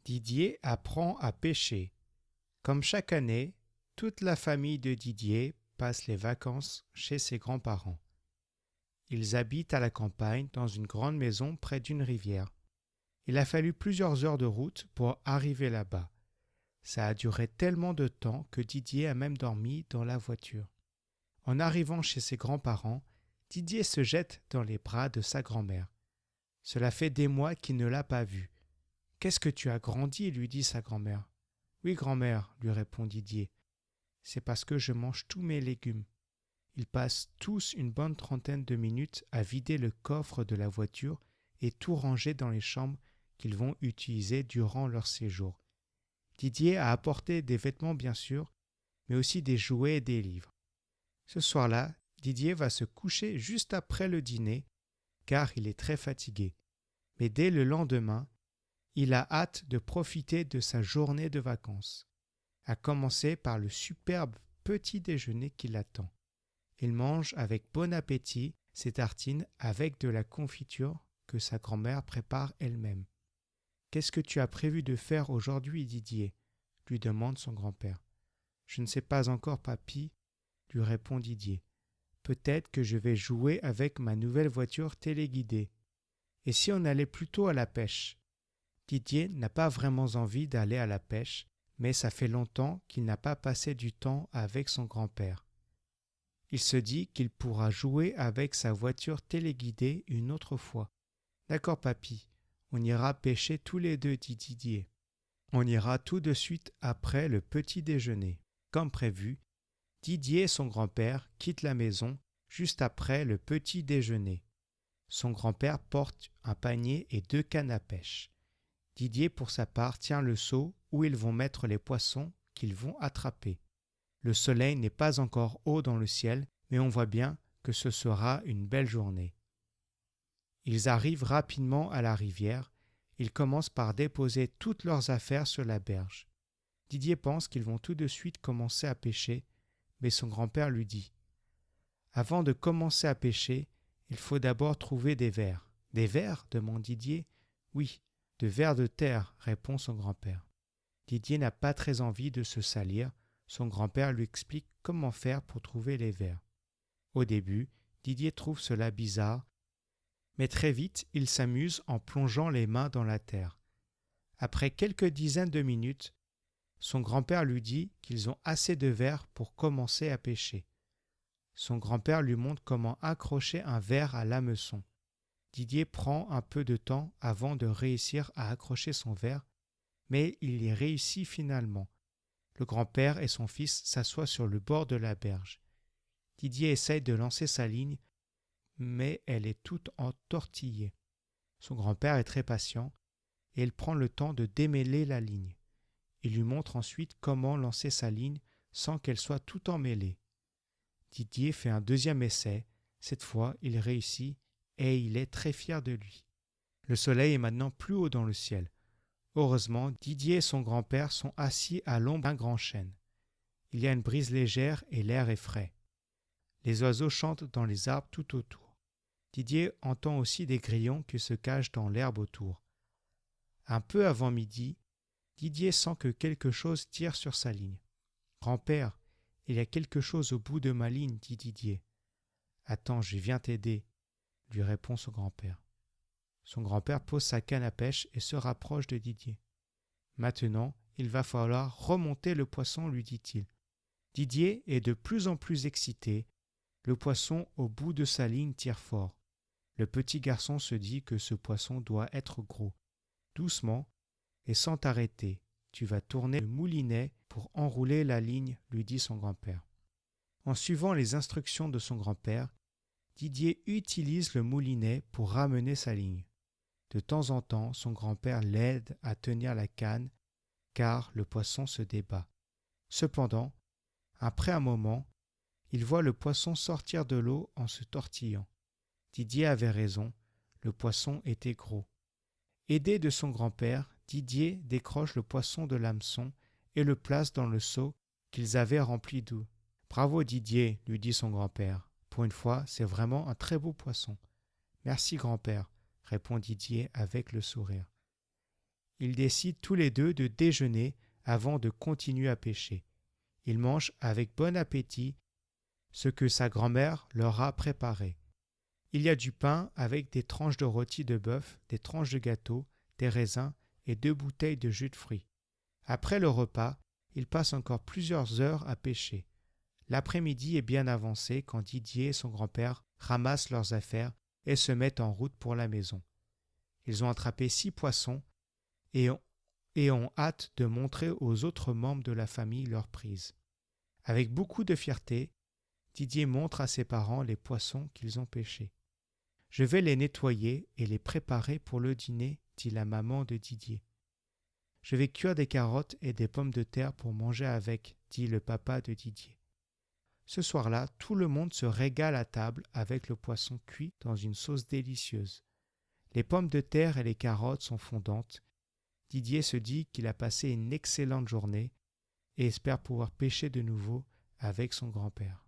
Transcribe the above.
Didier apprend à pêcher. Comme chaque année, toute la famille de Didier passe les vacances chez ses grands-parents. Ils habitent à la campagne dans une grande maison près d'une rivière. Il a fallu plusieurs heures de route pour arriver là-bas. Ça a duré tellement de temps que Didier a même dormi dans la voiture. En arrivant chez ses grands-parents, Didier se jette dans les bras de sa grand-mère. Cela fait des mois qu'il ne l'a pas vue. « Qu'est-ce que tu as grandi ?» lui dit sa grand-mère. « Oui, grand-mère, » lui répond Didier. « C'est parce que je mange tous mes légumes. » Ils passent tous une bonne trentaine de minutes à vider le coffre de la voiture et tout ranger dans les chambres qu'ils vont utiliser durant leur séjour. Didier a apporté des vêtements bien sûr, mais aussi des jouets et des livres. Ce soir-là, Didier va se coucher juste après le dîner, car il est très fatigué. Mais dès le lendemain, il a hâte de profiter de sa journée de vacances, à commencer par le superbe petit déjeuner qui l'attend. Il mange avec bon appétit ses tartines avec de la confiture que sa grand-mère prépare elle-même. « Qu'est-ce que tu as prévu de faire aujourd'hui, Didier ?» lui demande son grand-père. « Je ne sais pas encore, papy, » lui répond Didier. « Peut-être que je vais jouer avec ma nouvelle voiture téléguidée. Et si on allait plutôt à la pêche ?» Didier n'a pas vraiment envie d'aller à la pêche, mais ça fait longtemps qu'il n'a pas passé du temps avec son grand-père. Il se dit qu'il pourra jouer avec sa voiture téléguidée une autre fois. « D'accord, papy, on ira pêcher tous les deux, dit Didier. On ira tout de suite après le petit déjeuner. » Comme prévu, Didier et son grand-père quittent la maison juste après le petit déjeuner. Son grand-père porte un panier et 2 cannes à pêche. Didier, pour sa part, tient le seau où ils vont mettre les poissons qu'ils vont attraper. Le soleil n'est pas encore haut dans le ciel, mais on voit bien que ce sera une belle journée. Ils arrivent rapidement à la rivière. Ils commencent par déposer toutes leurs affaires sur la berge. Didier pense qu'ils vont tout de suite commencer à pêcher, mais son grand-père lui dit « Avant de commencer à pêcher, il faut d'abord trouver des vers. »« Des vers ?» demande Didier. « Oui, de vers de terre, répond son grand-père. Didier n'a pas très envie de se salir. Son grand-père lui explique comment faire pour trouver les vers. Au début, Didier trouve cela bizarre, mais très vite, il s'amuse en plongeant les mains dans la terre. Après quelques dizaines de minutes, son grand-père lui dit qu'ils ont assez de vers pour commencer à pêcher. Son grand-père lui montre comment accrocher un vers à l'hameçon. Didier prend un peu de temps avant de réussir à accrocher son vers, mais il y réussit finalement. Le grand-père et son fils s'assoient sur le bord de la berge. Didier essaye de lancer sa ligne, mais elle est toute entortillée. Son grand-père est très patient et il prend le temps de démêler la ligne. Il lui montre ensuite comment lancer sa ligne sans qu'elle soit tout emmêlée. Didier fait un deuxième essai. Cette fois, il réussit et il est très fier de lui. Le soleil est maintenant plus haut dans le ciel. Heureusement, Didier et son grand-père sont assis à l'ombre d'un grand chêne. Il y a une brise légère et l'air est frais. Les oiseaux chantent dans les arbres tout autour. Didier entend aussi des grillons qui se cachent dans l'herbe autour. Un peu avant midi, Didier sent que quelque chose tire sur sa ligne. « Grand-père, il y a quelque chose au bout de ma ligne, dit Didier. »« Attends, je viens t'aider, » lui répond son grand-père. Son grand-père pose sa canne à pêche et se rapproche de Didier. « Maintenant, il va falloir remonter le poisson, lui dit-il. » Didier est de plus en plus excité. Le poisson au bout de sa ligne tire fort. Le petit garçon se dit que ce poisson doit être gros. Doucement et sans t'arrêter, tu vas tourner le moulinet pour enrouler la ligne, lui dit son grand-père. En suivant les instructions de son grand-père, Didier utilise le moulinet pour ramener sa ligne. De temps en temps, son grand-père l'aide à tenir la canne, car le poisson se débat. Cependant, après un moment, il voit le poisson sortir de l'eau en se tortillant. Didier avait raison, le poisson était gros. Aidé de son grand-père, Didier décroche le poisson de l'hameçon et le place dans le seau qu'ils avaient rempli d'eau. « Bravo Didier, lui dit son grand-père. Pour une fois, c'est vraiment un très beau poisson. »« Merci grand-père, répond Didier avec le sourire. Ils décident tous les deux de déjeuner avant de continuer à pêcher. Ils mangent avec bon appétit ce que sa grand-mère leur a préparé. Il y a du pain avec des tranches de rôti de bœuf, des tranches de gâteau, des raisins et 2 bouteilles de jus de fruits. Après le repas, ils passent encore plusieurs heures à pêcher. L'après-midi est bien avancé quand Didier et son grand-père ramassent leurs affaires et se mettent en route pour la maison. Ils ont attrapé 6 poissons et ont hâte de montrer aux autres membres de la famille leur prise. Avec beaucoup de fierté, Didier montre à ses parents les poissons qu'ils ont pêchés. « Je vais les nettoyer et les préparer pour le dîner, dit la maman de Didier. « Je vais cuire des carottes et des pommes de terre pour manger avec, dit le papa de Didier. Ce soir-là, tout le monde se régale à table avec le poisson cuit dans une sauce délicieuse. Les pommes de terre et les carottes sont fondantes. Didier se dit qu'il a passé une excellente journée et espère pouvoir pêcher de nouveau avec son grand-père.